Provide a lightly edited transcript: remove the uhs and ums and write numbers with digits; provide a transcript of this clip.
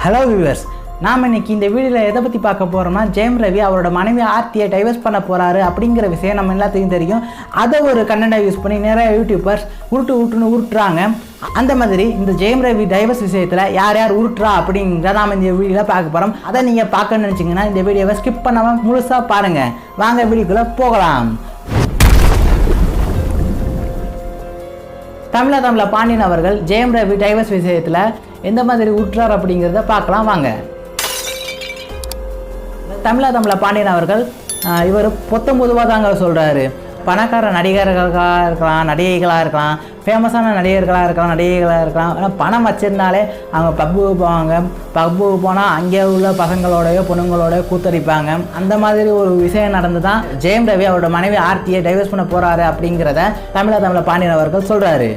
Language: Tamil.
ஹலோ வியூவர்ஸ், நாம் இன்னைக்கு இந்த வீடியோவில் எதை பற்றி பார்க்க போகிறோம்னா, ஜெயம் ரவி அவரோட மனைவி ஆர்த்தியை டைவர்ஸ் பண்ண போகிறாரு அப்படிங்கிற விஷயம் நம்ம எல்லாத்துக்கும் தெரியும். அதை ஒரு கண்டென்ட்டாக யூஸ் பண்ணி நிறைய யூடியூபர்ஸ் உருட்டுறாங்க. அந்த மாதிரி இந்த ஜெயம் ரவி டைவர்ஸ் விஷயத்தில் யார் யார் உருட்டுறா அப்படிங்கிறத நாம் இந்த வீடியோவில் பார்க்க போகிறோம். அதை நீங்கள் பார்க்கணும்னு நினச்சிங்கன்னா இந்த வீடியோவை ஸ்கிப் பண்ணாமல் முழுசாக பாருங்கள். வாங்க வீடியோக்குள்ளே போகலாம். தமிழா பாண்டியன் அவர்கள் ஜெயம் ரவி டைவர்ஸ் விஷயத்தில் எந்த மாதிரி உற்றார் அப்படிங்கிறத பார்க்கலாம் வாங்க. தமிழா பாண்டியன் அவர்கள் இவர் பொதுவாக தாங்க சொல்கிறாரு. பணக்கார நடிகர்களாக இருக்கலாம், நடிகைகளாக இருக்கலாம், ஃபேமஸான நடிகர்களாக இருக்கலாம். ஆனால் பணம் வச்சுருந்தாலே அவங்க பப்புக்கு போவாங்க. பப்புக்கு போனால் அங்கே உள்ள பசங்களோடய பொண்ணுங்களோடய கூத்தடிப்பாங்க. அந்த மாதிரி ஒரு விஷயம் நடந்து தான் ஜெயம் ரவி அவரோட மனைவி ஆர்த்தியை டைவர்ஸ் பண்ண போகிறாரு அப்படிங்கிறத தமிழா பாண்டியன் அவர்கள் சொல்கிறாரு.